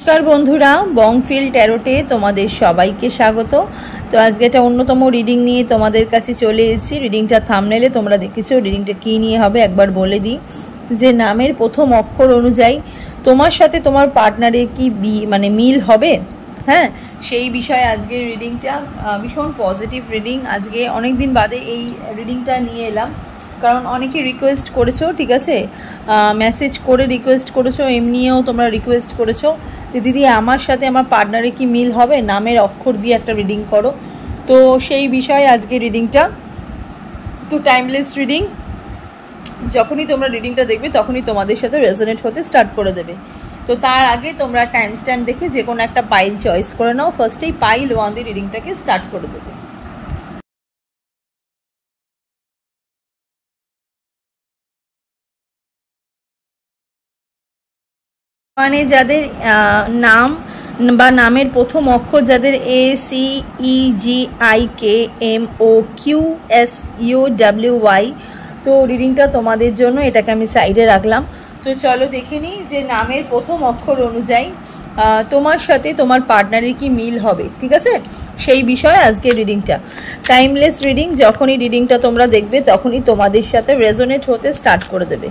নমস্কার বন্ধুরা, বংফিল ট্যারোটে তোমাদের সবাইকে স্বাগত। তো আজকে একটা অন্যতম রিডিং নিয়ে তোমাদের কাছে চলে এসেছি। রিডিংটা থাম্বনেলে তোমরা দেখেছো। রিডিংটা কী নিয়ে হবে একবার বলে দিই, যে নামের প্রথম অক্ষর অনুযায়ী তোমার সাথে তোমার পার্টনারের কি মিল হবে, হ্যাঁ, সেই বিষয়ে আজকের রিডিংটা ভীষণ পজিটিভ রিডিং। আজকে অনেক দিন বাদে এই রিডিংটা নিয়ে এলাম, কারণ অনেকে রিকোয়েস্ট করেছো, ঠিক আছে, মেসেজ করে রিকোয়েস্ট করেছো, এমনিও তোমরা রিকোয়েস্ট করেছো যে দিদি আমার সাথে আমার পার্টনারে কি মিল হবে, নামের অক্ষর দিয়ে একটা রিডিং করো। তো সেই বিষয়ে আজকে রিডিংটা তো টাইমলেস রিডিং। যখনই তোমরা রিডিংটা দেখবে তখনই তোমাদের সাথে রেজোনেট হতে স্টার্ট করে দেবে। তো তার আগে তোমরা টাইম স্ট্যাম্প দেখে যে কোনো একটা পাইল চয়েস করে নাও। ফার্স্টেই পাইল 1 দিয়ে রিডিংটাকে স্টার্ট করে দেবে। মানে যাদের নাম বা নামের প্রথম অক্ষর যাদের ACEGIKMOQSUWY, তো রিডিংটা তোমাদের জন্য, এটাকে আমি সাইডে রাখলাম। তো চলো দেখে নিই যে নামের প্রথম অক্ষর অনুযায়ী তোমার সাথে তোমার পার্টনারের কি মিল হবে, ঠিক আছে, সেই বিষয়ে আজকে রিডিংটা টাইমলেস রিডিং। যখনই রিডিংটা তোমরা দেখবে তখনই তোমাদের সাথে রেজোনেট হতে স্টার্ট করে দেবে।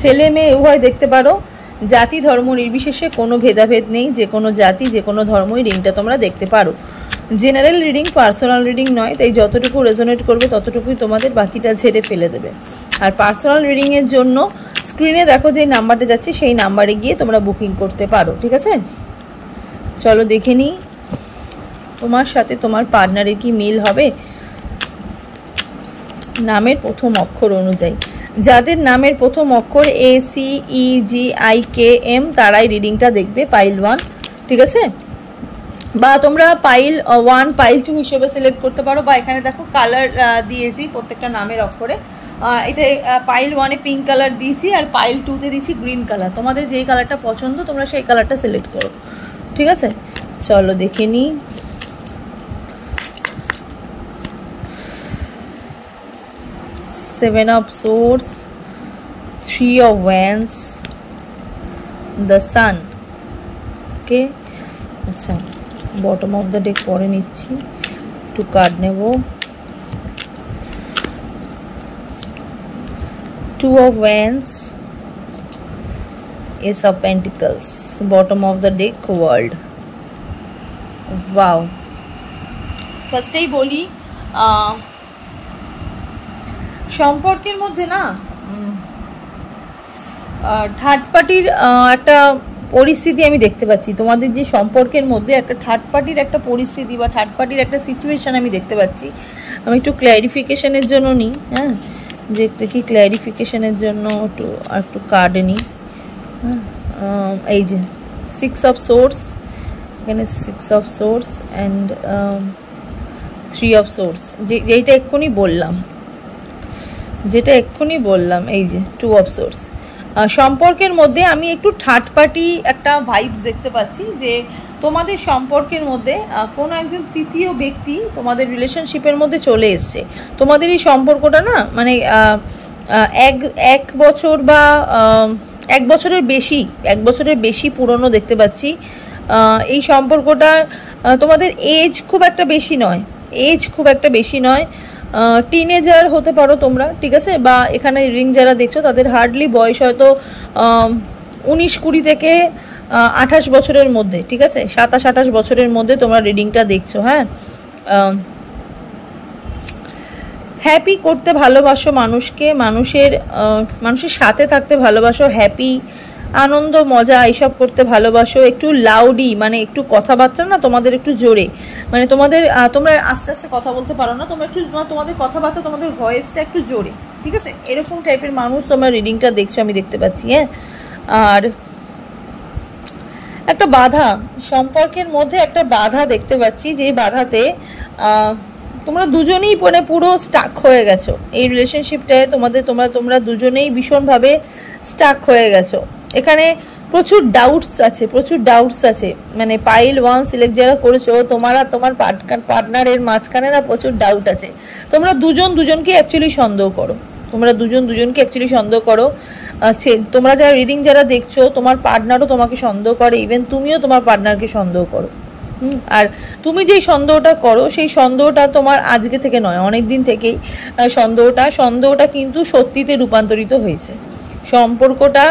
ছেলে মেয়ে উভয় দেখতে পারো, জাতি ধর্ম নির্বিশেষে কোনো ভেদাভেদ নেই, যে কোনো জাতি যে কোনো ধর্মই রিডিংটা তোমরা দেখতে পারো। জেনারেল রিডিং, পার্সোনাল রিডিং নয়, তাই যতটুকু রেজোনেট করবে ততটুকুই তোমাদের, বাকিটা ঝেড়ে ফেলে দেবে। আর পার্সোনাল রিডিংয়ের জন্য স্ক্রিনে দেখো যে নাম্বারটা যাচ্ছে, সেই নাম্বারে গিয়ে তোমরা বুকিং করতে পারো, ঠিক আছে। চলো দেখে নিই তোমার সাথে তোমার পার্টনারের কি মিল হবে নামের প্রথম অক্ষর অনুযায়ী। যাদের নামের প্রথম অক্ষর ACEGIKM তারাই রিডিংটা দেখবে, পাইল 1, ঠিক আছে। বা তোমরা পাইল 1 পাইল 2 হিসেবে সিলেক্ট করতে পারো, বা এখানে দেখো কালার দিয়েছি প্রত্যেকটা নামের অক্ষরে। এটা পাইল 1-এ পিঙ্ক কালার দিয়েছি, আর পাইল 2-তে দিয়েছি গ্রিন কালার। তোমাদের যেই কালারটা পছন্দ তোমরা সেই কালারটা সিলেক্ট করো, ঠিক আছে। চলো দেখে নিই। Seven of Swords, Three of Wands, the Sun. Okay, আচ্ছা, বটম অফ দ্য ডেক পরে নিচ্ছি, একটু কার্ড নেব। Two of Wands, Ace of Pentacles, bottom of the deck, World. Wow. ফার্স্টেই বলি, সম্পর্কের মধ্যে না থার্ড পার্টির একটা পরিস্থিতি আমি দেখতে পাচ্ছি। তোমাদের যে সম্পর্কের মধ্যে একটা থার্ড পার্টির একটা পরিস্থিতি বা থার্ড পার্টির একটা সিচুয়েশান আমি দেখতে পাচ্ছি। আমি একটু ক্ল্যারিফিকেশানের জন্য নিই, হ্যাঁ, যে একটা কি ক্ল্যারিফিকেশানের জন্য একটু কার্ড নিই। এই যে 6 of Swords, এখানে 6 of Swords and 3 of Swords, যেটা এক্ষুনি বললাম, এই যে 2 of Swords। সম্পর্কের মধ্যে আমি একটু থার্ড পার্টি একটা ভাইবস দেখতে পাচ্ছি, যে তোমাদের সম্পর্কের মধ্যে কোনো একজন তৃতীয় ব্যক্তি তোমাদের রিলেশনশিপের মধ্যে চলে এসছে। তোমাদের এই সম্পর্কটা না মানে এক বছর বা 1 বছরের বেশি পুরনো দেখতে পাচ্ছি। এই সম্পর্কটা তোমাদের এজ খুব একটা বেশি নয়, টিনেজার হতে পারো তোমরা, ঠিক আছে। বা এখানে রিং যারা দেখছো তাদের হার্ডলি বয়স হয়তো 19-20 থেকে 28 বছরের মধ্যে, ঠিক আছে, 27-28 বছরের মধ্যে তোমরা রিডিংটা দেখছো, হ্যাঁ। হ্যাপি করতে ভালোবাসো মানুষকে, মানুষের সাথে থাকতে ভালোবাসো, হ্যাপি, আনন্দ মজা এইসব করতে ভালোবাসো। একটু লাউডি, মানে একটু কথাবার্তা না তোমাদের একটু জোরে, মানে তোমরা আস্তে আস্তে কথা বলতে পারো না, তোমরা একটু তোমাদের কথাবার্তা, তোমাদের ভয়েসটা একটু জোরে, ঠিক আছে, এরকম টাইপের মানুষ তোমরা রিডিংটা দেখছো, আমি দেখতে পাচ্ছি, হ্যাঁ। আর একটা বাধা, সম্পর্কের মধ্যে একটা বাধা দেখতে পাচ্ছি, যে বাধাতে তোমরা দুজনেই মানে পুরো স্টাক হয়ে গেছো এই রিলেশনশিপটায়। তোমরা দুজনেই ভীষণভাবে স্টাক হয়ে গেছো। এখানে প্রচুর ডাউটস আছে, মানে পাইল 1 সিলেক্ট যারা করেছো তোমার আর তোমার পার্টনারের মাঝখানে না প্রচুর ডাউট আছে। তোমরা দুজনকে অ্যাকচুয়ালি সন্দেহ করো, তোমরা যারা রিডিং যারা দেখছো, তোমার পার্টনারও তোমাকে সন্দেহ করে, ইভেন তুমিও তোমার পার্টনারকে সন্দেহ করো। আর তুমি যেই সন্দেহটা করো সেই সন্দেহটা তোমার আজকে থেকে নয়, অনেক দিন থেকেই সন্দেহটা কিন্তু সত্যিতে রূপান্তরিত হয়েছে। সম্পর্কটা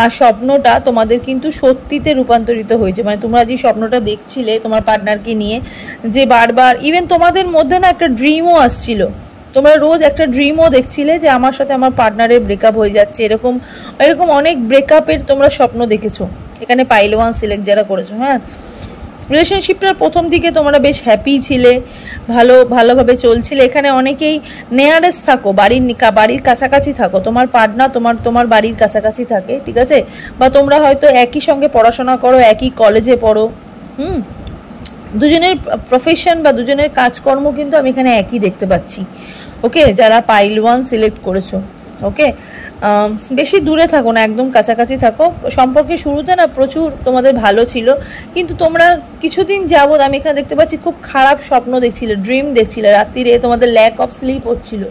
আর স্বপ্নটা তোমাদের কিন্তু সত্যিতে রূপান্তরিত হয়েছে। মানে তোমরা যে স্বপ্নটা দেখছিলে তোমার পার্টনারকে নিয়ে, যে বারবার ইভেন তোমাদের মধ্যে না একটা ড্রিমও আসছিল, তোমরা রোজ একটা ড্রিমও দেখছিলে যে আমার সাথে আমার পার্টনারের ব্রেকআপ হয়ে যাচ্ছে, এরকম অনেক ব্রেকআপের তোমরা স্বপ্ন দেখেছো। এখানে পাইল 1 সিলেক্ট যারা করেছো, হ্যাঁ, রিলেশনশিপটার প্রথম দিকে তোমরা বেশ হ্যাপি ছিলে, ভালোভাবে চলছিলে। এখানে অনেকেই নেয়ারেস্ট থাকো, বাড়ির কাছাকাছি থাকো, তোমার পার্টনার তোমার বাড়ির কাছাকাছি থাকে, ঠিক আছে, বা তোমরা হয়তো একই সঙ্গে পড়াশোনা করো, একই কলেজে পড়ো, দুজনের প্রফেশন বা দুজনের কাজকর্ম কিন্তু আমি এখানে একই দেখতে পাচ্ছি। ওকে, যারা পাইল 1 সিলেক্ট করেছো, ওকে, বেশি দূরে থাকো না, একদম কাছাকাছি থাকো। সম্পর্কে শুরুতে না প্রচুর তোমাদের ভালো ছিল, কিন্তু তোমরা কিছুদিন যাবত আমি এখানে দেখতে পাচ্ছি খুব খারাপ স্বপ্ন দেখছিলে, ড্রিম দেখছিলে, রাত্রিরে তোমাদের ল্যাক অফ স্লিপ হচ্ছিল,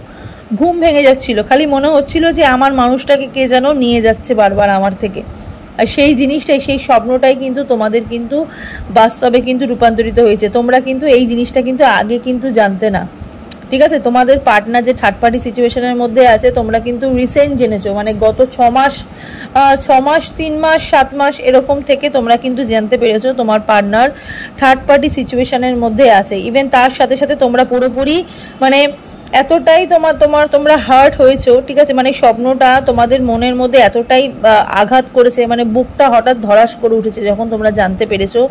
ঘুম ভেঙে যাচ্ছিল, খালি মনে হচ্ছিল যে আমার মানুষটাকে কে যেন নিয়ে যাচ্ছে বারবার আমার থেকে। আর সেই জিনিসটাই, সেই স্বপ্নটাই কিন্তু তোমাদের কিন্তু বাস্তবে কিন্তু রূপান্তরিত হয়েছে। তোমরা কিন্তু এই জিনিসটা কিন্তু আগে কিন্তু জানতে না, ঠিক আছে। তোমাদের পার্টনার যে থার্ড পার্টি সিচুয়েশনের মধ্যে আছে, তোমরা কিন্তু রিসেন্ট জেনেছো, মানে গত 6 মাস 3 মাস 7 মাস এরকম থেকে তোমরা কিন্তু জানতে পেরেছো তোমার পার্টনার থার্ড পার্টি সিচুয়েশনের মধ্যে আছে। ইভেন তার সাথে সাথে তোমরা পুরোপুরি মানে এতটাই তোমরা হার্ট হয়েছো, ঠিক আছে, মানে স্বপ্নটা তোমাদের মনের মধ্যে এতটাই আঘাত করেছে, মানে বুকটা হঠাৎ ধরাস করে উঠেছে যখন তোমরা জানতে পেরেছো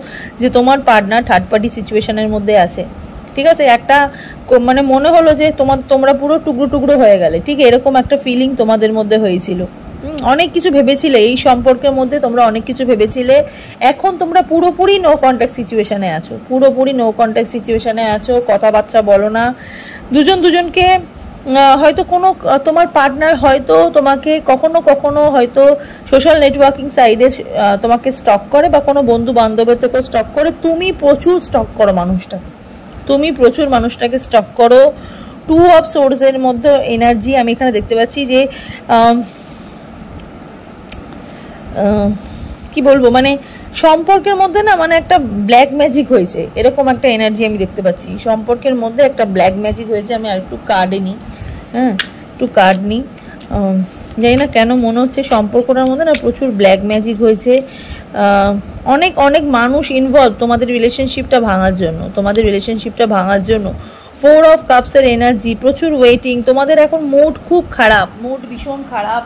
যে তোমার পার্টনার থার্ড পার্টি সিচুয়েশনের মধ্যে আছে, ঠিক আছে। একটা মানে মনে হলো যে তোমরা পুরো টুকরো হয়ে গেলে, ঠিক এরকম একটা ফিলিং তোমাদের মধ্যে হয়েছিল। অনেক কিছু ভেবেছিলে এই সম্পর্কের মধ্যে, তোমরা অনেক কিছু ভেবেছিলে। এখন তোমরা পুরোপুরি নো কন্ট্যাক্ট সিচুয়েশনে আছো, কথাবার্তা বলো না, দুজনকে হয়তো কোনো তোমার পার্টনার হয়তো তোমাকে কখনো হয়তো সোশ্যাল নেটওয়ার্কিং সাইটে তোমাকে স্টক করে, বা কোনো বন্ধু বান্ধবের থেকেও স্টক করে। তুমি প্রচুর স্টক করো মানুষটাকে স্টক করো। 2 অফ সোর্সের মধ্যে এনার্জি আমি এখানে দেখতে পাচ্ছি যে কি বলবো, মানে সম্পর্কের মধ্যে না মানে একটা ব্ল্যাক ম্যাজিক হয়েছে, এরকম একটা এনার্জি আমি দেখতে পাচ্ছি। সম্পর্কের মধ্যে একটা ব্ল্যাক ম্যাজিক হয়েছে। আমি আর একটু কার্ড নিই, জানি না কেন মনে হচ্ছে সম্পর্কটার মধ্যে না প্রচুর ব্ল্যাক ম্যাজিক হয়েছে। অনেক মানুষ ইনভলভ তোমাদের রিলেশনশিপটা ভাঙার জন্য। 4 অফ কাপসের এনার্জি, প্রচুর ওয়েটিং। তোমাদের এখন মুড খুব খারাপ, ভীষণ খারাপ,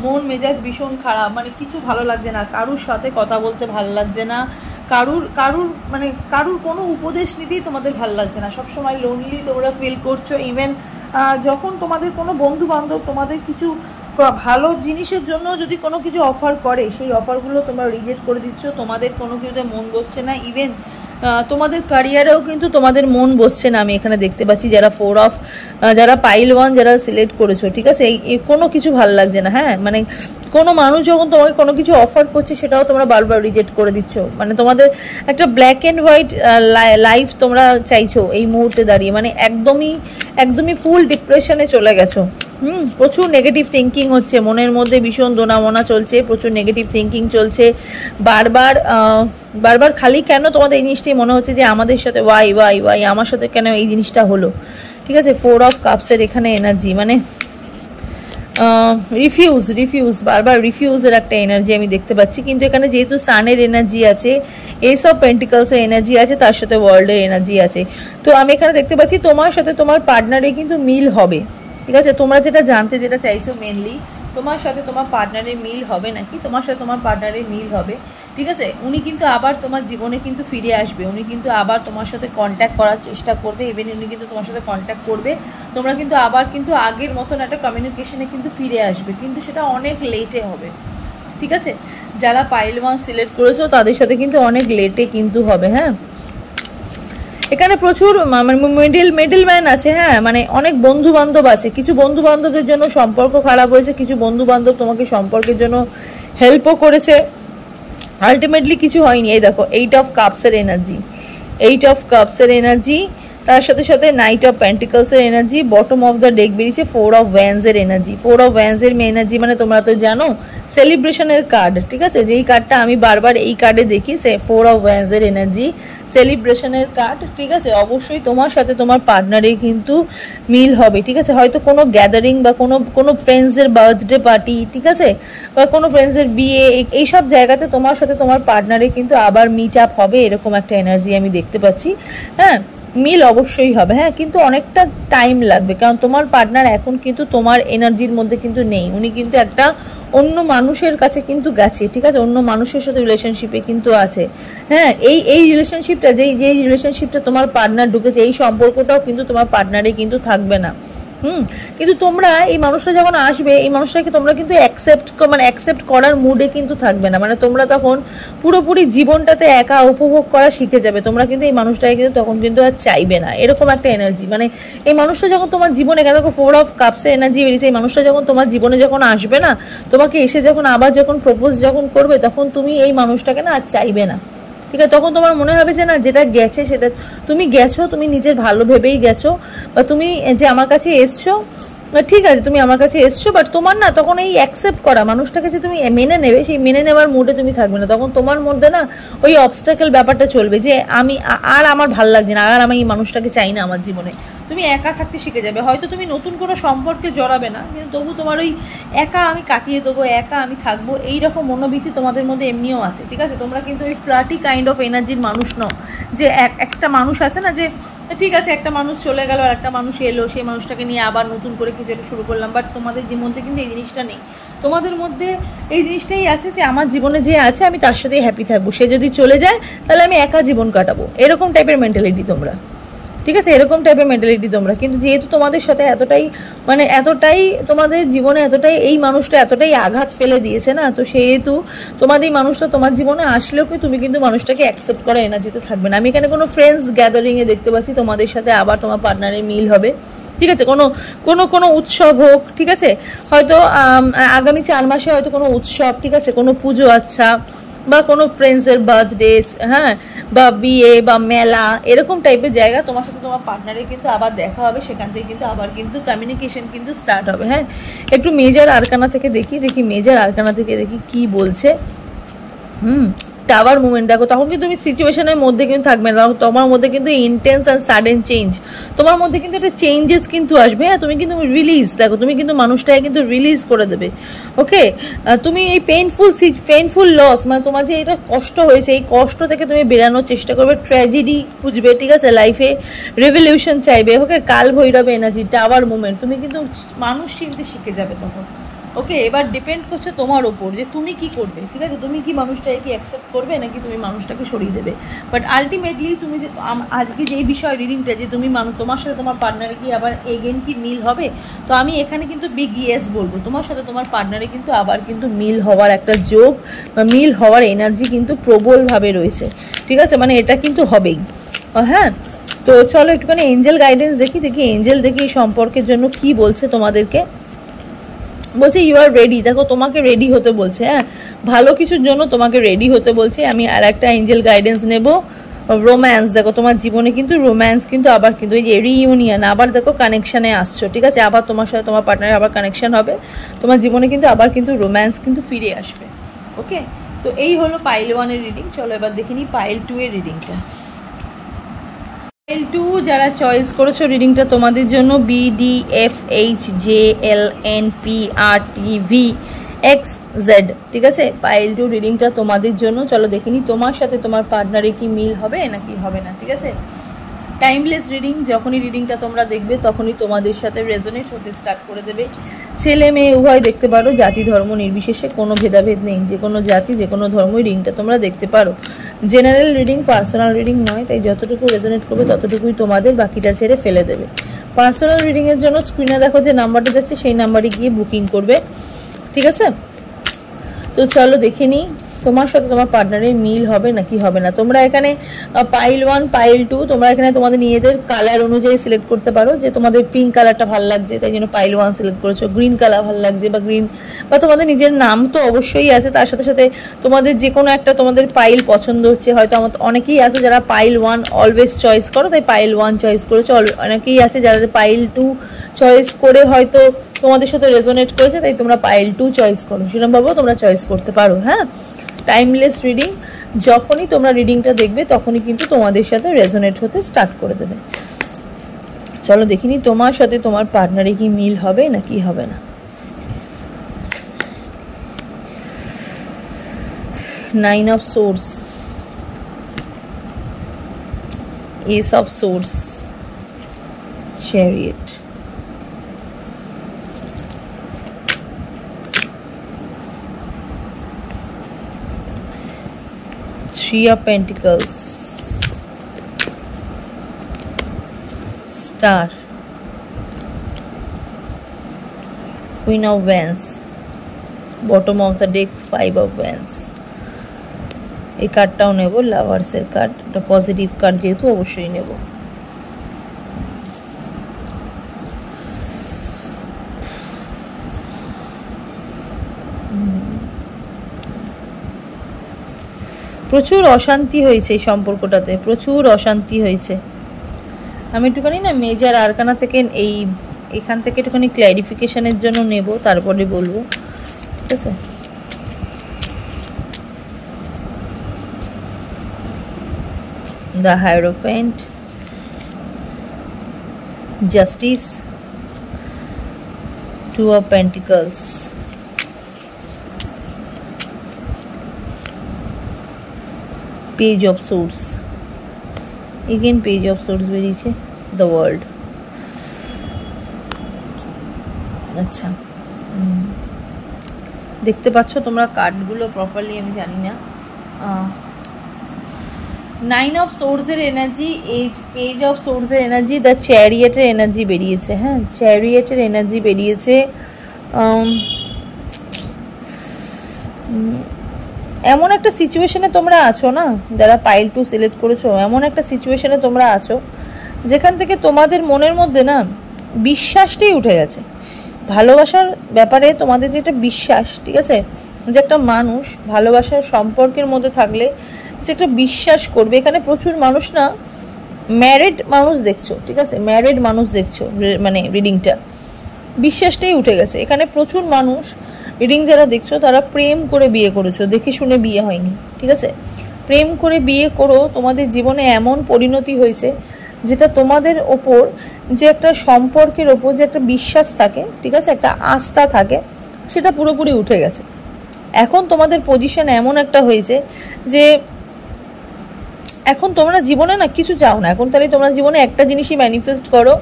মন মেজাজ ভীষণ খারাপ, মানে কিছু ভালো লাগছে না, কারুর সাথে কথা বলতে ভালো লাগছে না, কারুর কোনো উপদেশ নিতেই তোমাদের ভালো লাগছে না, সবসময় লোনলি তোমরা ফিল করছো। ইভেন যখন তোমাদের কোনো বন্ধু বান্ধব তোমাদের কিছু ভালো জিনিসের জন্য যদি কোনো কিছু অফার করে, সেই অফারগুলো তোমরা রিজেক্ট করে দিচ্ছ, তোমাদের কোনো কিছুতে মন বসছে না। ইভেন তোমাদের ক্যারিয়ারেও কিন্তু তোমাদের মন বসছে না, আমি এখানে দেখতে পাচ্ছি। যারা পাইল 1 যারা সিলেক্ট করেছো, ঠিক আছে, এই কোনো কিছু ভালো লাগছে না, হ্যাঁ, মানে কোনো মানুষ যখন তোমাকে কোনো কিছু অফার করছে সেটাও তোমরা বারবার রিজেক্ট করে দিচ্ছ। মানে তোমাদের একটা ব্ল্যাক অ্যান্ড হোয়াইট লাইফ তোমরা চাইছো এই মুহূর্তে দাঁড়িয়ে, মানে একদমই ফুল ডিপ্রেশনে চলে গেছো। প্রচুর নেগেটিভ থিঙ্কিং হচ্ছে, মনের মধ্যে ভীষণ দোনামোনা চলছে, প্রচুর নেগেটিভ থিঙ্কিং চলছে। বারবার খালি কেন তোমাদের এই জিনিসটাই মনে হচ্ছে যে আমাদের সাথে ওয়াই আমার সাথে কেন এই জিনিসটা হলো, ঠিক আছে। 4 অফ কাপসের এখানে এনার্জি, মানে রিফিউজ বারবার রিফিউজের একটা এনার্জি আমি দেখতে পাচ্ছি। কিন্তু এখানে যেহেতু সানের এনার্জি আছে, এস অফ পেন্টিকলসের এনার্জি আছে, তার সাথে ওয়ার্ল্ডের এনার্জি আছে, তো আমি এখানে দেখতে পাচ্ছি তোমার সাথে তোমার পার্টনারে কিন্তু মিল হবে, ঠিক আছে। তোমরা যেটা চাইছো মেনলি তোমার সাথে তোমার পার্টনারের মিল হবে নাকি, তোমার সাথে তোমার পার্টনারের মিল হবে, ঠিক আছে। উনি কিন্তু আবার তোমার জীবনে কিন্তু ফিরে আসবে, উনি কিন্তু আবার তোমার সাথে কন্ট্যাক্ট করার চেষ্টা করবে, ইভেন উনি কিন্তু তোমার সাথে কন্ট্যাক্ট করবে, তোমরা কিন্তু আবার কিন্তু আগের মতন একটা কমিউনিকেশনে কিন্তু ফিরে আসবে, কিন্তু সেটা অনেক লেটে হবে, ঠিক আছে। যারা পাইল 1 সিলেক্ট করেছো তাদের সাথে কিন্তু অনেক লেটে কিন্তু হবে, হ্যাঁ। এখানে প্রচুর মিডল ম্যান আছে, হ্যাঁ, মানে অনেক বন্ধু বান্ধব আছে। কিছু বন্ধু বান্ধবদের জন্য সম্পর্ক খারাপ হয়েছে, কিছু বন্ধু বান্ধব তোমাকে সম্পর্কের জন্য হেল্পও করেছে, আলটিমেটলি কিছু হয়নি। এই দেখো 8 অফ কাপসের এনার্জি, তার সাথে সাথে নাইট অফ পেন্টিকলসের energy, bottom of the deck বেরিয়েছে 4 অফ ভ্যান্সের এনার্জি। 4 অফ ভ্যান্সের এনার্জি মানে তোমরা তো জানো সেলিব্রেশনের কার্ড, ঠিক আছে, যেই কার্ডটা আমি বারবার এই কার্ডে দেখি, সে 4 অফ ওয়ান্ডসের এনার্জি, সেলিব্রেশনের কার্ড, ঠিক আছে। অবশ্যই তোমার সাথে তোমার পার্টনারের কিন্তু মিল হবে, ঠিক আছে। হয়তো কোনো গ্যাদারিং বা কোনো ফ্রেন্ডসের বার্থডে পার্টি, ঠিক আছে, বা কোনো ফ্রেন্ডসের বিয়ে, এইসব জায়গাতে তোমার সাথে তোমার পার্টনারে কিন্তু আবার মিট আপ হবে, এরকম একটা এনার্জি আমি দেখতে পাচ্ছি। হ্যাঁ, মিল অবশ্যই হবে, হ্যাঁ, কিন্তু অনেকটা টাইম লাগবে, কারণ তোমার পার্টনার এখন কিন্তু তোমার এনার্জির মধ্যে কিন্তু নেই, উনি কিন্তু একটা অন্য মানুষের কাছে কিন্তু গেছে, ঠিক আছে, অন্য মানুষের সাথে রিলেশনশিপে কিন্তু আছে। হ্যাঁ, এই রিলেশনশিপটা যেই রিলেশনশিপটা তোমার পার্টনার ঢুকেছে, এই সম্পর্কটাও কিন্তু তোমার পার্টনারে কিন্তু থাকবে না। কিন্তু তোমরা এই মানুষটা যখন আসবে, এই মানুষটাকে তোমরা কিন্তু অ্যাকসেপ্ট করার মুডে কিন্তু থাকবে না, মানে তোমরা তখন পুরোপুরি জীবনটাতে একা উপভোগ করা শিখে যাবে, তোমরা কিন্তু এই মানুষটাকে কিন্তু তখন কিন্তু আর চাইবে না, এরকম একটা এনার্জি। মানে এই মানুষটা যখন তোমার জীবনে, দেখো 4 অফ কাপসের এনার্জি বেরিয়েছে, এই মানুষটা যখন তোমার জীবনে যখন আসবে না, তোমাকে এসে যখন আবার যখন প্রপোজ যখন করবে, তখন তুমি এই মানুষটাকে না আর চাইবে না, ঠিক আছে। তখন তোমার মনে হবে যে না, যেটা গেছে সেটা তুমি গেছো, তুমি নিজের ভালো ভেবেই গেছো, বা তুমি যে আমার কাছে এসছো, ঠিক আছে, তুমি আমার কাছে এসছো, বাট তোমার না তখন এই অ্যাকসেপ্ট করা মানুষটাকে যে তুমি মেনে নেবে, সেই মেনে নেওয়ার মুডে তুমি থাকবে না, তখন তোমার মধ্যে না ওই অবস্টাকেল ব্যাপারটা চলবে, যে আমার ভাল লাগছে না, আর আমি এই মানুষটাকে চাই না আমার জীবনে। তুমি একা থাকতে শিখে যাবে, হয়তো তুমি নতুন কোনো সম্পর্কে জড়াবে না, কিন্তু তবু তোমার ওই একা আমি কাটিয়ে দেবো, একা আমি থাকবো, এইরকম মনোবৃত্তি তোমাদের মধ্যে এমনিও আছে, ঠিক আছে। তোমরা কিন্তু ওই ফ্লার্টি কাইন্ড অফ এনার্জির মানুষ নও, যে একটা মানুষ আছে না, যে ঠিক আছে একটা মানুষ চলে গেল আর একটা মানুষ এলো, সেই মানুষটাকে নিয়ে আবার নতুন করে কিছু একটা শুরু করলাম, বাট তোমাদের যে মধ্যে কিন্তু এই জিনিসটা নেই, তোমাদের মধ্যে এই জিনিসটাই আছে যে আমার জীবনে যে আছে আমি তার সাথেই হ্যাপি থাকবো, সে যদি চলে যায় তাহলে আমি একা জীবন কাটাবো, এরকম টাইপের মেন্টালিটি তোমরা, ঠিক আছে, এরকম টাইপের মেন্টালিটি তোমরা। কিন্তু যেহেতু তোমাদের সাথে এতটাই তোমাদের জীবনে এতটাই এই মানুষটা এতটাই আঘাত ফেলে দিয়েছে না, তো সেহেতু তোমাদের এই মানুষটা তোমার জীবনে আসলেও কি তুমি কিন্তু মানুষটাকে অ্যাকসেপ্ট করা এনার্জিতে থাকবে না। আমি এখানে কোনো ফ্রেন্ডস গ্যাদারিংয়ে দেখতে পাচ্ছি তোমাদের সাথে আবার তোমার পার্টনারের মিল হবে, ঠিক আছে, কোনো উৎসব হোক, ঠিক আছে, হয়তো আগামী 4 মাসে হয়তো কোনো উৎসব, ঠিক আছে, কোনো পুজো, আচ্ছা, বা কোনো ফ্রেন্ডসের বার্থডে, হ্যাঁ, বা বিয়ে বা মেলা, এরকম টাইপের জায়গা তোমার সাথে তোমার পার্টনারের কিন্তু আবার দেখা হবে, সেখান থেকে কিন্তু আবার কিন্তু কমিউনিকেশন কিন্তু স্টার্ট হবে। হ্যাঁ, একটু মেজর আরকানা থেকে দেখি মেজর আরকানা থেকে দেখি কি বলছে। টাওয়ার মুভমেন্ট দেখো, তখন কিন্তু তুমি সিচুয়েশনের মধ্যে কিন্তু থাকবে না, তোমার মধ্যে কিন্তু ইন্টেন্স অ্যান্ড সাডেন চেঞ্জ, তোমার মধ্যে কিন্তু একটা চেঞ্জেস কিন্তু আসবে। হ্যাঁ, তুমি কিন্তু রিলিজ, দেখো তুমি কিন্তু মানুষটাকে কিন্তু রিলিজ করে দেবে। ওকে, তুমি এই পেইনফুল লস, মানে তোমার যে এটা কষ্ট হয়েছে, এই কষ্ট থেকে তুমি বেরানোর চেষ্টা করবে, ট্র্যাজেডি খুঁজবে, ঠিক আছে, লাইফে রেভলিউশন চাইবে। ওকে, কাল ভৈরব এনার্জি, টাওয়ার মুভমেন্ট, তুমি কিন্তু মানুষ চিনতে শিখে যাবে তখন। ওকে, এবার ডিপেন্ড করছে তোমার ওপর যে তুমি কি করবে, ঠিক আছে, তুমি কি মানুষটাকে কি অ্যাকসেপ্ট করবে নাকি তুমি মানুষটাকে সরিয়ে দেবে। বাট আলটিমেটলি তুমি যে আজকে যেই বিষয় রিডিংটা, যে তুমি তোমার সাথে তোমার পার্টনারে কি আবার এগেন কি মিল হবে, তো আমি এখানে কিন্তু বিগ ইয়েস বলবো, তোমার সাথে তোমার পার্টনারে কিন্তু আবার কিন্তু মিল হওয়ার একটা যোগ বা মিল হওয়ার এনার্জি কিন্তু প্রবলভাবে রয়েছে, ঠিক আছে, মানে এটা কিন্তু হবেই। হ্যাঁ, তো চলো একটুখানি এঞ্জেল গাইডেন্স দেখি এঞ্জেল দেখি এই সম্পর্কের জন্য কি বলছে তোমাদেরকে। বলছে ইউ আর রেডি, দেখো তোমাকে রেডি হতে বলছে, হ্যাঁ, ভালো কিছুর জন্য তোমাকে রেডি হতে বলছে। আমি আর একটা এঞ্জেল গাইডেন্স নেব, রোম্যান্স, দেখো তোমার জীবনে কিন্তু রোম্যান্স কিন্তু আবার কিন্তু এই যে রিইউনিয়ন, আবার দেখো কানেকশানে আসছো, ঠিক আছে, আবার তোমার সাথে তোমার পার্টনারের আবার কানেকশান হবে, তোমার জীবনে কিন্তু আবার কিন্তু রোম্যান্স কিন্তু ফিরে আসবে। ওকে, তো এই হলো পাইল 1-এর রিডিং। চলো এবার দেখে নিই পাইল 2-এর রিডিংটা। পাইল 2 যারা চয়েস করেছো রিডিংটা তোমাদের জন্য BDFHJLNPRTVXZ, ঠিক আছে, পাইল 2 রিডিংটা তোমাদের জন্য। চলো দেখে নিই তোমার সাথে তোমার পার্টনারে কি মিল হবে নাকি হবে না, ঠিক আছে। টাইমলেস রিডিং, যখনই রিডিংটা তোমরা দেখবে তখনই তোমাদের সাথে রেজোনেট হতে স্টার্ট করে দেবে। ছেলে মেয়ে উভয় দেখতে পারো, জাতি ধর্ম নির্বিশেষে কোনো ভেদাভেদ নেই, যে কোনো জাতি যে কোনো ধর্মই রিডিংটা তোমরা দেখতে পারো। জেনারেল রিডিং, পার্সোনাল রিডিং নয়, তাই যতটুকু রেজোনেট করবে ততটুকুই তোমাদের, বাকিটা ছেড়ে ফেলে দেবে। পার্সোনাল রিডিংয়ের জন্য স্ক্রিনে দেখো যে নাম্বারটা যাচ্ছে, সেই নাম্বারে গিয়ে বুকিং করবে, ঠিক আছে। তো চলো দেখে নিই তোমার সাথে তোমার পার্টনারের মিল হবে নাকি হবে না। তোমরা এখানে পাইল 1 পাইল 2 তোমরা এখানে তোমাদের নিজেদের কালার অনুযায়ী সিলেক্ট করতে পারো, যে তোমাদের পিঙ্ক কালারটা ভালো লাগছে তাই জন্য পাইল 1 সিলেক্ট করেছো, গ্রিন কালার ভালো লাগছে বা গ্রিন, বা তোমাদের নিজের নাম তো অবশ্যই আছে, তার সাথে সাথে তোমাদের যে কোনো একটা তোমাদের পাইল পছন্দ হচ্ছে, হয়তো অনেকেই আছে যারা পাইল 1 অলওয়েজ চয়েস করো তাই পাইল 1 চয়েস করেছো, অনেকেই আছে যারা পাইল 2 চয়েস করে হয়তো তোমাদের সাথে রেজোনেট করেছে, তাই তোমরা পাইল 2 চয়েস করো। সেরকমভাবেও তোমরা চয়েস করতে পারো। হ্যাঁ, টাইমলেস রিডিং, যখনই তোমরা রিডিংটা দেখবে তখনই কিন্তু তোমাদের সাথে রেজোনেট হতে স্টার্ট করে দেবে। চলো দেখিনি তোমার সাথে তোমার পার্টনারে কি মিল হবে না কি হবে না। 9 of Swords, Ace of Swords, Chariot, Three of Pentacles, Star, Queen of Wands, bottom of the deck 5 of Wands। এই কার্ডটাও নেব, লাভার্সের কার্ড, এটা পজিটিভ কার্ড যেহেতু অবশ্যই নেব। প্রচুর অশান্তি হয়েছে এই সম্পর্কটাতে, প্রচুর অশান্তি হয়েছে। আমি একটুখানি না মেজর আরকানা থেকে এখান থেকে একটুখানি ক্ল্যারিফিকেশনের জন্য নেব, তারপরে বলবো, ঠিক আছে। The Hierophant, Justice, Two of Pentacles, Page of Swords, again Page of Swords বেরিয়েছে, The World। আচ্ছা, দেখতে পাচ্ছ তোমরা কার্ডগুলো প্রপারলি, আমি জানি না। 9 of Swords এর এনার্জি, Page of Swords এর এনার্জি, দ্য চ্যারিয়েটের এনার্জি বেরিয়েছে। হ্যাঁ, চ্যারিয়েটের এনার্জি বেরিয়েছে। এমন একটা সিচুয়েশনে তোমরা আছো না, যারা পাইল 2 সিলেক্ট করেছো, এমন একটা সিচুয়েশনে তোমরা আছো যেখান থেকে তোমাদের মনের মধ্যে না বিশ্বাসটাই উঠে গেছে। ভালোবাসার ব্যাপারে তোমাদের যে একটা বিশ্বাস, ঠিক আছে, যে একটা মানুষ ভালোবাসার সম্পর্কের মধ্যে থাকলে যে একটা বিশ্বাস করবে। এখানে প্রচুর মানুষ না ম্যারিড মানুষ দেখছো, ঠিক আছে, ম্যারিড মানুষ দেখছো, মানে রিডিংটা বিশ্বাসটাই উঠে গেছে। এখানে প্রচুর মানুষ রিডিং যারা দেখছো তারা প্রেম করে বিয়ে করেছো, দেখে শুনে বিয়ে হয়নি, ঠিক আছে। প্রেম করে বিয়ে করো, তোমাদের জীবনে এমন পরিণতি হয়েছে যেটা তোমাদের ওপর যে একটা সম্পর্কের ওপর যে একটা বিশ্বাস থাকে, ঠিক আছে, একটা আস্থা থাকে, সেটা পুরোপুরি উঠে গেছে। এখন তোমাদের পজিশন এমন একটা হয়েছে যে এখন তোমরা জীবনে না কিছু চাও না। এখন তাহলে তোমরা জীবনে একটা জিনিসই ম্যানিফেস্ট করো,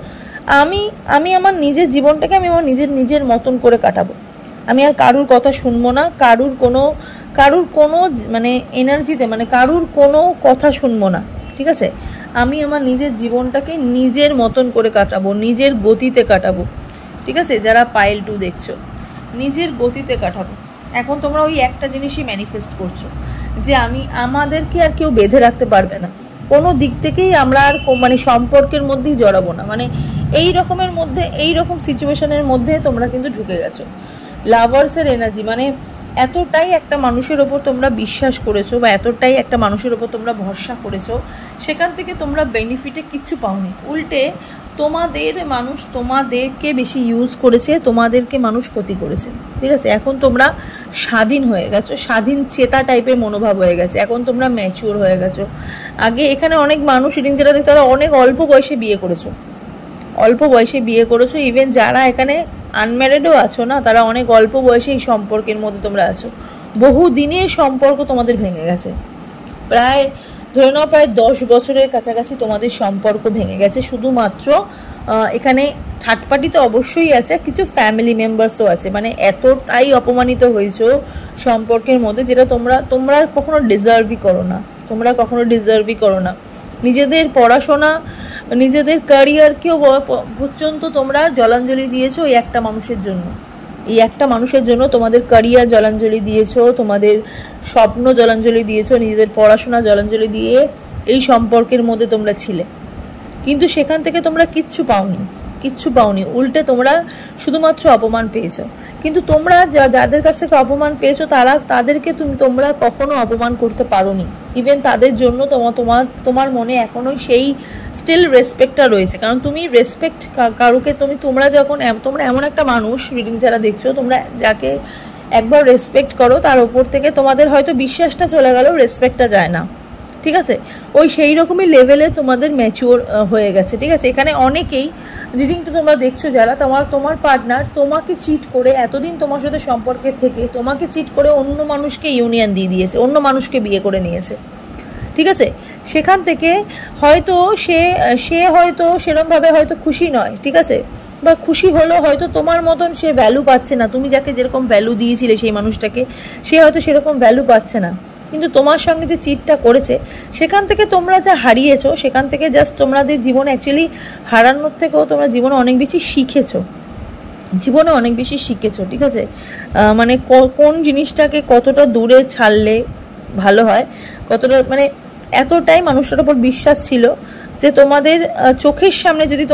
আমি আমার নিজের জীবনটাকে আমি আমার নিজের মতন করে কাটাবো। আমি আর কারুর কথা শুনবো না, কারুর কোনো মানে এনার্জিতে, মানে কারুর কোনো কথা শুনবো না, ঠিক আছে। আমি আমার নিজের জীবনটাকে নিজের মতন করে কাটাবো, নিজের গতিতে কাটাবো, ঠিক আছে। যারা পাইল 2 দেখছো, নিজের গতিতে কাটাবো। এখন তোমরা ওই একটা জিনিসই ম্যানিফেস্ট করছো যে আমাদেরকে আর কেউ বেঁধে রাখতে পারবে না, কোনো দিক থেকেই আমরা আর মানে সম্পর্কের মধ্যেই জড়াবো না, মানে এই রকমের মধ্যে, এই রকম সিচুয়েশনের মধ্যে তোমরা কিন্তু ঢুকে গেছো। লাভার্সের এনার্জি, মানে এতটাই একটা মানুষের ওপর তোমরা বিশ্বাস করেছো বা এতটাই একটা মানুষের ওপর তোমরা ভরসা করেছো, সেখান থেকে তোমরা বেনিফিটে কিচ্ছু পাওনি। উল্টে তোমাদেরকে বেশি ইউজ করেছে, তোমাদেরকে মানুষ ক্ষতি করেছে, ঠিক আছে। এখন তোমরা স্বাধীন হয়ে গেছো, স্বাধীন চেতা টাইপের মনোভাব হয়ে গেছে। এখন তোমরা ম্যাচিওর হয়ে গেছো। আগে এখানে অনেক মানুষ রিডিং যেটা দেখতে, তারা অনেক অল্প বয়সে বিয়ে করেছো, ইভেন যারা এখানে আনম্যারিডও আছো না, তারা অনেক অল্প বয়সে এই সম্পর্কের মধ্যে তোমরা আছো। বহু দিনের সম্পর্ক তোমাদের ভেঙে গেছে, ধরে নাও প্রায় 10 বছরের কাছাকাছি তোমাদের সম্পর্ক ভেঙে গেছে। শুধুমাত্র এখানে থার্ড পার্টি তো অবশ্যই আছে, কিছু ফ্যামিলি মেম্বার্সও আছে। মানে এতটাই অপমানিত হয়েছো সম্পর্কের মধ্যে, যেটা তোমরা কখনো ডিজার্ভই করো না। নিজেদের পড়াশোনা, নিজেদের ক্যারিয়ারকেও পর্যন্ত তোমরা জলাঞ্জলি দিয়েছো এই একটা মানুষের জন্য। তোমাদের ক্যারিয়ার জলাঞ্জলি দিয়েছো, তোমাদের স্বপ্ন জলাঞ্জলি দিয়েছো, নিজেদের পড়াশোনা জলাঞ্জলি দিয়ে এই সম্পর্কের মধ্যে তোমরা ছিলে। কিন্তু সেখান থেকে তোমরা কিচ্ছু কিচ্ছু পাওনি, উল্টে তোমরা শুধুমাত্র অপমান পেয়েছো। কিন্তু তোমরা যাদের কাছ থেকে অপমান পেয়েছো তাদেরকে তোমরা কখনো অপমান করতে পারোনি। ইভেন তাদের জন্য তোমার মনে এখনো সেই স্টিল রেসপেক্টটা রয়েছে। কারণ তুমি রেসপেক্ট কারুকে তোমরা এমন একটা মানুষ, রিডিং যারা দেখছো, তোমরা যাকে একবার রেসপেক্ট করো তার ওপর থেকে তোমাদের হয়তো বিশ্বাসটা চলে গেল, রেসপেক্টটা যায় না। ঠিক আছে, ওই সেই রকমই লেভেলে তোমাদের ম্যাচিওর হয়ে গেছে। ঠিক আছে, এখানে অনেকেই রিডিংটা তোমরা দেখছো যারা, তোমার পার্টনার তোমাকে চিট করে, এতদিন তোমার সাথে সম্পর্কে থেকে তোমাকে চিট করে অন্য মানুষকে ইউনিয়ন দিয়ে দিয়েছে, অন্য মানুষকে বিয়ে করে নিয়েছে। ঠিক আছে, সেখান থেকে হয়তো সে হয়তো সেরকমভাবে হয়তো খুশি নয়। ঠিক আছে, বা খুশি হলেও হয়তো তোমার মতন সে ভ্যালু পাচ্ছে না। তুমি যাকে যেরকম ভ্যালু দিয়েছিলে সেই মানুষটাকে, সে হয়তো সেরকম ভ্যালু পাচ্ছে না। কিন্তু তোমার সঙ্গে যে চিটটা করেছে, সেখান থেকে তোমরা যা হারিয়েছো, সেখান থেকে জাস্ট তোমাদের জীবনে অ্যাকচুয়ালি হারানোর থেকেও তোমরা জীবনে অনেক বেশি শিখেছো, ঠিক আছে। মানে কোন জিনিসটাকে কতটা দূরে ছাড়লে ভালো হয়, কতটা মানে এতটাই মানুষটার উপর বিশ্বাস ছিল যে তোমাদের চোখের সামনে যদি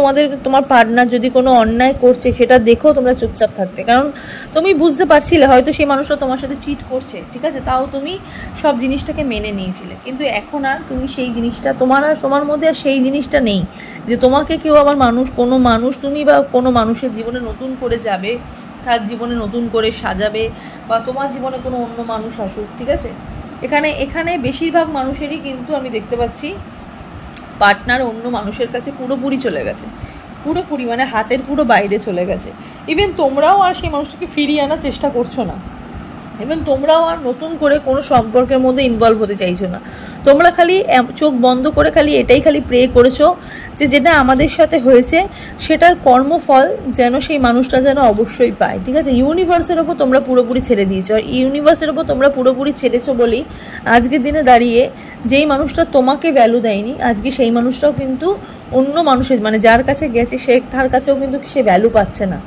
তোমার পার্টনার যদি কোনো অন্যায় করছে সেটা দেখেও তোমরা চুপচাপ থাকতে। কারণ তুমি বুঝতে পারছিলে হয়তো সেই মানুষটা তোমার সাথে চিট করছে, ঠিক আছে, তাও তুমি সব জিনিসটাকে মেনে নিয়েছিলে। কিন্তু এখন আর তুমি সেই জিনিসটা তোমার মধ্যে আর সেই জিনিসটা নেই যে তোমাকে কেউ আবার তুমি বা কোনো মানুষের জীবনে নতুন করে যাবে, তার জীবনে নতুন করে সাজাবে, বা তোমার জীবনে কোনো অন্য মানুষ আসুক। ঠিক আছে, এখানে বেশিরভাগ মানুষেরই কিন্তু আমি দেখতে পাচ্ছি পার্টনার অন্য মানুষের কাছে পুরোপুরি চলে গেছে, পুরোপুরি মানে হাতের পুরো বাইরে চলে গেছে। ইভেন তোমরাও আর সেই মানুষটাকে ফিরিয়ে আনার চেষ্টা করছো না, ইভেন তোমরাও আর নতুন করে কোনো সম্পর্কের মধ্যে ইনভলভ হতে চাইছো না। তোমরা খালি চোখ বন্ধ করে এটাই প্রে করেছো যে যেটা আমাদের সাথে হয়েছে সেটার কর্মফল যেন সেই মানুষটা যেন অবশ্যই পায়। ঠিক আছে, ইউনিভার্সের ওপর তোমরা পুরোপুরি ছেড়ে দিয়েছো। আর ইউনিভার্সের ওপর তোমরা পুরোপুরি ছেড়েছো বলেই আজকের দিনে দাঁড়িয়ে যেই মানুষটা তোমাকে ভ্যালু দেয়নি, আজকে সেই মানুষটাও কিন্তু অন্য মানুষের মানে যার কাছে গেছে তার কাছেও কিন্তু সে ভ্যালু পাচ্ছে না।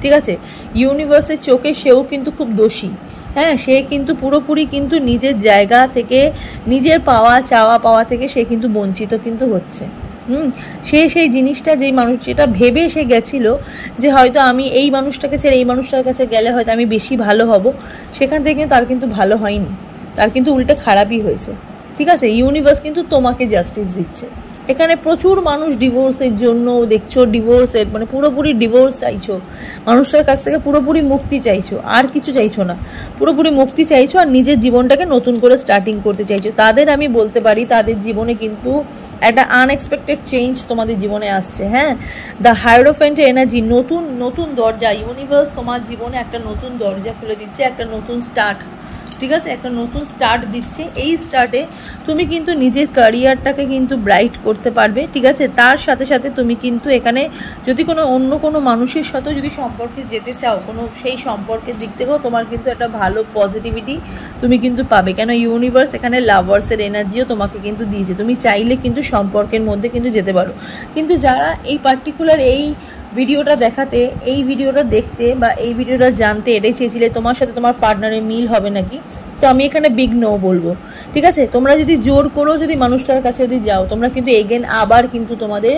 ঠিক আছে, ইউনিভার্সের চোখে সেও কিন্তু খুব দোষী। হ্যাঁ, সে কিন্তু পুরোপুরি কিন্তু নিজের জায়গা থেকে, নিজের পাওয়া থেকে সে কিন্তু বঞ্চিত কিন্তু হচ্ছে। সেই জিনিসটা যেটা ভেবে সে গেছিল যে হয়তো আমি এই মানুষটাকে ছেড়ে এই মানুষটার কাছে গেলে হয়তো আমি বেশি ভালো হব, সেখান থেকে কিন্তু তার কিন্তু ভালো হয়নি, তার কিন্তু উল্টে খারাপই হয়েছে। ঠিক আছে, ইউনিভার্স কিন্তু তোমাকে জাস্টিস দিচ্ছে। এখানে প্রচুর মানুষ ডিভোর্সের জন্য দেখছো, ডিভোর্সের মানে পুরোপুরি ডিভোর্স চাইছো, মানুষটার কাছ থেকে পুরোপুরি মুক্তি চাইছো, আর কিছু চাইছো না, পুরোপুরি মুক্তি চাইছো আর নিজের জীবনটাকে নতুন করে স্টার্টিং করতে চাইছো। তাদের আমি বলতে পারি তাদের জীবনে কিন্তু একটা আনএক্সপেক্টেড চেঞ্জ তোমাদের জীবনে আসছে। হ্যাঁ, দ্য হায়ারোফ্যান্টের এনার্জি, নতুন দরজা, ইউনিভার্স তোমার জীবনে একটা নতুন দরজা খুলে দিচ্ছে, একটা নতুন স্টার্ট। ঠিক আছে, একটা নতুন স্টার্ট দিচ্ছে। এই স্টার্টে তুমি কিন্তু নিজের ক্যারিয়ারটাকে কিন্তু ব্রাইট করতে পারবে। ঠিক আছে, তার সাথে সাথে তুমি কিন্তু এখানে যদি অন্য কোনো মানুষের সাথেও যদি সম্পর্কে যেতে চাও, সেই সম্পর্কের দিক থেকেও তোমার কিন্তু একটা ভালো পজিটিভিটি তুমি কিন্তু পাবে। কেন ইউনিভার্স এখানে লাভার্সের এনার্জিও তোমাকে কিন্তু দিয়েছে, তুমি চাইলে কিন্তু সম্পর্কের মধ্যে কিন্তু যেতে পারো। কিন্তু যারা এই পার্টিকুলার এই ভিডিওটা এই ভিডিওটা দেখতে বা এই ভিডিওটা জানতে এটাই চেয়েছিলে তোমার সাথে তোমার পার্টনারের মিল হবে নাকি, তো আমি এখানে বিগ নো বলবো। ঠিক আছে, তোমরা যদি জোর করো যদি মানুষটার কাছে যদি যাও, তোমরা কিন্তু এগেন আবার কিন্তু তোমাদের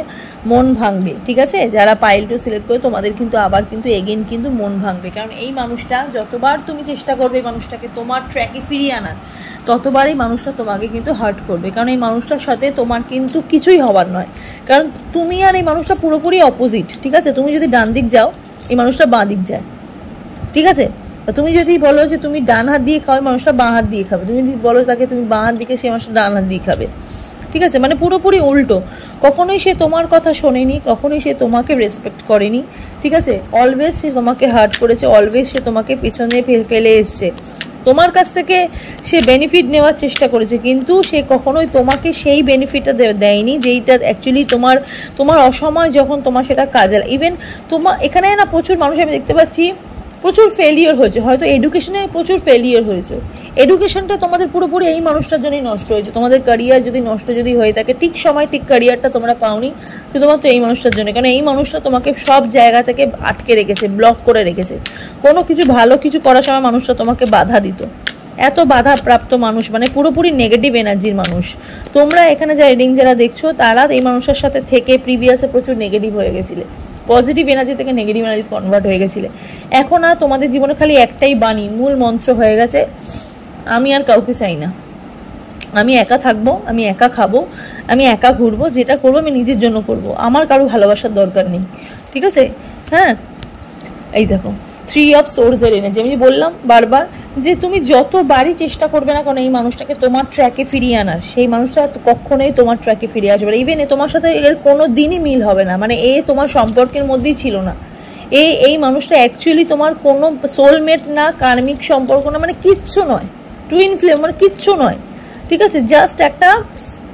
মন ভাঙবে। ঠিক আছে, যারা পাইল টু সিলেক্ট করে তোমাদের কিন্তু আবার কিন্তু এগেন কিন্তু মন ভাঙবে। কারণ এই মানুষটা যতবার তুমি চেষ্টা করবে এই মানুষটাকে তোমার ট্র্যাকে ফিরিয়ে আনার, ততবারই মানুষটা তোমাকে কিন্তু হার্ট করবে। কারণ এই মানুষটার সাথে তোমার কিন্তু কিছুই হবার নয়, কারণ তুমি আর এই মানুষটা পুরোপুরি অপোজিট। ঠিক আছে, তুমি যদি ডান দিক যাও এই মানুষটা বাঁ দিক যায়। ঠিক আছে, তুমি যদি বলো যে তুমি ডান হাত দিয়ে খাও, মানুষটা বাঁ হাত দিয়ে খাবে। তুমি যদি বলো তাকে তুমি বাঁ হাত দিকে, সেই মানুষটা ডান হাত দিয়ে খাবে। ঠিক আছে, মানে পুরোপুরি উল্টো। কখনোই সে তোমার কথা শোনেনি, কখনোই সে তোমাকে রেসপেক্ট করেনি। ঠিক আছে, অলওয়েজ সে তোমাকে হার্ট করেছে, অলওয়েজ সে তোমাকে পেছনে ফেলে এসছে, তোমার কাছ থেকে সে বেনিফিট নেওয়ার চেষ্টা করেছে, কিন্তু সে কখনোই তোমাকে সেই বেনিফিটটা দেয়নি যেইটা অ্যাকচুয়ালি তোমার অসময় যখন তোমার সেটা কাজে। ইভেন তোমার এখানে না প্রচুর মানুষ আমি দেখতে পাচ্ছি প্রচুর ফেলিওর হয়েছে, হয়তো এডুকেশনে প্রচুর ফেলিওর হয়েছে। এডুকেশনটা তোমাদের পুরোপুরি এই মানুষটার জন্যই নষ্ট হয়েছে। তোমাদের ক্যারিয়ার যদি নষ্ট হয়ে থাকে, ঠিক সময় ঠিক ক্যারিয়ারটা তোমরা পাওনি শুধুমাত্র এই মানুষটার জন্য। কারণ এই মানুষটা তোমাকে সব জায়গা থেকে আটকে রেখেছে, ব্লক করে রেখেছে। কোনো কিছু ভালো কিছু করার সময় মানুষটা তোমাকে বাধা দিত। এত বাধা প্রাপ্ত মানুষ, মানে পুরোপুরি নেগেটিভ এনার্জির মানুষ। তোমরা এখানে যারা দেখছো তারা এই মানুষের সাথে থেকে প্রিভিয়াসে প্রচুর নেগেটিভ হয়ে গেছিলে। পজিটিভ এনার্জি থেকে নেগেটিভ এনার্জি কনভার্ট হয়ে গেছিলে। এখন আর তোমাদের জীবনে খালি একটাই বাণী, মূল মন্ত্র হয়ে গেছে, আমি আর কাউকে চাই না, আমি একা থাকবো, আমি একা খাবো, আমি একা ঘুরবো, যেটা করবো আমি নিজের জন্য করব, আমার কারো ভালোবাসার দরকার নেই। ঠিক আছে? হ্যাঁ, এই দেখো 3 অফ সোর্সের এনার্জি। আমি বললাম বারবার যে তুমি যতবারই চেষ্টা করবে না কেন এই মানুষটাকে তোমার ট্র্যাকে ফিরিয়ে আনার, সেই মানুষটা কখনোই তোমার ট্র্যাকে ফিরে আসবে না। ইভেন তোমার সাথে এর কোনো দিনই মিল হবে না, মানে তোমার সম্পর্কের মধ্যেই ছিল না। এই মানুষটা অ্যাকচুয়ালি তোমার কোনো সোলমেট না, কার্মিক সম্পর্ক না, মানে কিচ্ছু নয়, টুইন ফ্লেম মানে কিচ্ছু নয়। ঠিক আছে? জাস্ট একটা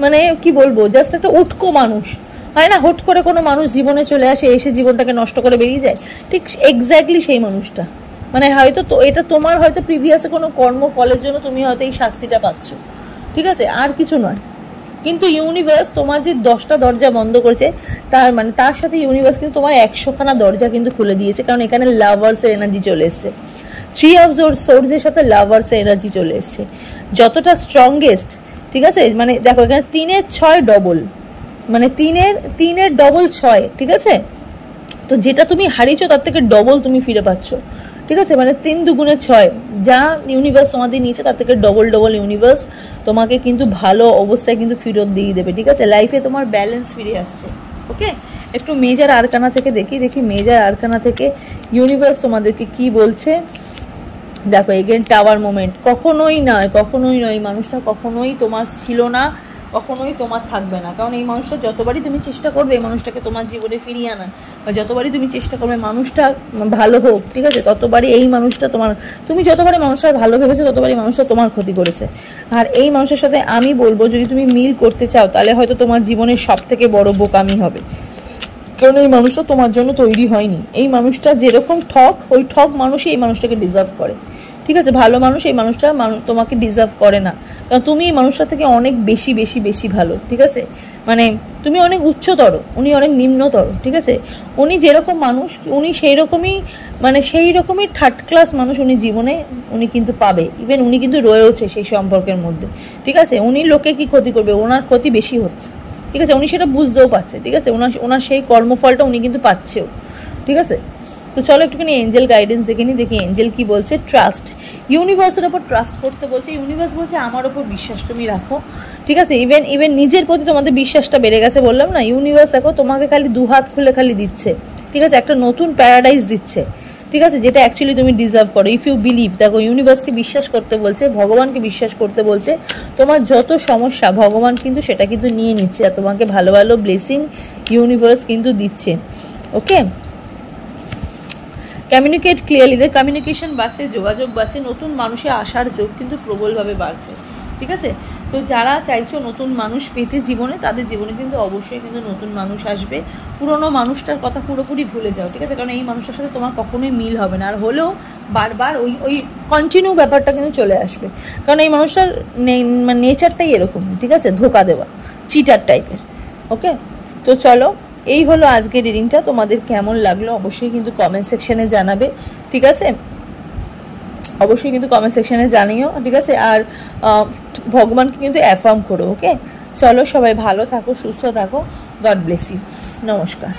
মানে কি বলবো, জাস্ট একটা উটকো মানুষ হয় না, হুট করে কোনো মানুষ জীবনে চলে আসে, এসে জীবনটাকে নষ্ট করে বেরিয়ে যায়, ঠিক এক্স্যাক্টলি সেই মানুষটা। মানে হয়তো তো এটা তোমার হয়তো প্রিভিয়াসে কোনো কর্মফলের জন্য তুমি হয়তো এই শাস্তিটা পাচ্ছ, ঠিক আছে, আর কিছু নয়। কিন্তু ইউনিভার্স তোমার যে 10টা দরজা বন্ধ করেছে, তার সাথে ইউনিভার্স কিন্তু তোমার 100খানা দরজা কিন্তু খুলে দিয়েছে, কারণ এখানে লাভার্সের এনার্জি চলে এসছে। 3 অফ সোর্সের সাথে লাভার্সের এনার্জি চলে এসছে, যতটা স্ট্রংগেস্ট। ঠিক আছে? মানে দেখো এখানে 3-এর 6 ডবল, মানে 3-এর ডবল 6। ঠিক আছে? তো যেটা তুমি হারিয়েছো তার থেকে ডবল তুমি ফিরে পাচ্ছ। ঠিক আছে? মানে 3 দুগুণে 6, যা ইউনিভার্স তোমাদের নিয়েছে তার থেকে ডবল ইউনিভার্স তোমাকে কিন্তু ভালো অবস্থায় কিন্তু ফেরত দিয়ে দেবে। ঠিক আছে? লাইফে তোমার ব্যালেন্স ফিরে আসছে। ওকে, একটু মেজর আরকানা থেকে দেখি মেজর আরকানা থেকে ইউনিভার্স তোমাদেরকে কি বলছে। দেখো এগেন টাওয়ার মোমেন্ট, কখনোই নয় মানুষটা কখনোই তোমার ছিল না, কখনোই তোমার থাকবে না। কারণ এই মানুষটা যতবারই তুমি চেষ্টা করবে এই মানুষটাকে তোমার জীবনে ফিরিয়ে আনার, বা যতবারই তুমি চেষ্টা করবে মানুষটা ভালো হোক, ঠিক আছে, ততবারই এই মানুষটা তুমি যতবারই মানুষটার ভালো ভেবেছো ততবারই মানুষটা তোমার ক্ষতি করেছে। আর এই মানুষের সাথে আমি বলবো যদি তুমি মিল করতে চাও তাহলে হয়তো তোমার জীবনের সব থেকে বড় বোকামি হবে, কারণ এই মানুষটা তোমার জন্য তৈরি হয়নি। এই মানুষটা যেরকম ঠক, ওই ঠক মানুষই এই মানুষটাকে ডিজার্ভ করে। ঠিক আছে? ভালো মানুষ এই মানুষটা তোমাকে ডিজার্ভ করে না, কারণ তুমি এই মানুষটা থেকে অনেক বেশি বেশি বেশি ভালো। ঠিক আছে? মানে তুমি অনেক উচ্চতর, উনি অনেক নিম্নতর। ঠিক আছে? উনি যেরকম মানুষ উনি সেই রকমই থার্ড ক্লাস মানুষ উনি জীবনে উনি কিন্তু পাবে। ইভেন উনি কিন্তু রয়েছে সেই সম্পর্কের মধ্যে। ঠিক আছে? উনি লোকে কি ক্ষতি করবে, ওনার ক্ষতি বেশি হচ্ছে। ঠিক আছে? উনি সেটা বুঝতেও পারছে। ঠিক আছে? ওনার সেই কর্মফলটা উনি কিন্তু পাচ্ছেও। ঠিক আছে? তো চলো একটুখানি এঞ্জেল গাইডেন্স দেখি এঞ্জেল কি বলছে। ট্রাস্ট, ইউনিভার্সের ওপর ট্রাস্ট করতে বলছে। ইউনিভার্স বলছে আমার ওপর বিশ্বাস তুমি রাখো। ঠিক আছে? ইভেন নিজের প্রতি তোমাদের বিশ্বাসটা বেড়ে গেছে, বললাম না। ইউনিভার্স দেখো তোমাকে খালি 2 হাত খুলে খালি দিচ্ছে। ঠিক আছে? একটা নতুন প্যারাডাইস দিচ্ছে। ঠিক আছে? যেটা অ্যাকচুয়ালি তুমি ডিজার্ভ করো। ইফ ইউ বিলিভ, দেখো ইউনিভার্সকে বিশ্বাস করতে বলছে, ভগবানকে বিশ্বাস করতে বলছে। তোমার যত সমস্যা ভগবান কিন্তু সেটা কিন্তু নিয়ে নিচ্ছে, আর তোমাকে ভালো ভালো ব্লেসিং ইউনিভার্স কিন্তু দিচ্ছে। ওকে, কমিউনিকেট ক্লিয়ারলি, কমিউনিকেশন বাড়ছে, যোগাযোগ বাড়ছে, নতুন মানুষে আসার যোগ কিন্তু প্রবলভাবে বাড়ছে। ঠিক আছে? তো যারা চাইছো নতুন মানুষ পেতে জীবনে, তাদের জীবনে কিন্তু অবশ্যই কিন্তু নতুন মানুষ আসবে। পুরনো মানুষটার কথা পুরোপুরি ভুলে যাও। ঠিক আছে? কারণ এই মানুষটার সাথে তোমার কখনোই মিল হবে না, আর হলেও বারবার ওই কন্টিনিউ ব্যাপারটা কিন্তু চলে আসবে। কারণ এই মানুষটার নেচারটাই এরকম। ঠিক আছে? ধোকা দেওয়া, চিটার টাইপের। ওকে, তো চলো এই হলো আজকের রিডিংটা। তোমাদের কেমন লাগলো অবশ্যই কিন্তু কমেন্ট সেকশানে জানাবে। ঠিক আছে? অবশ্যই কিন্তু কমেন্ট সেকশানে জানিও। ঠিক আছে? আর ভগবানকে কিন্তু অ্যাফার্ম করো। ওকে, চলো সবাই ভালো থাকো, সুস্থ থাকো। God bless you. নমস্কার।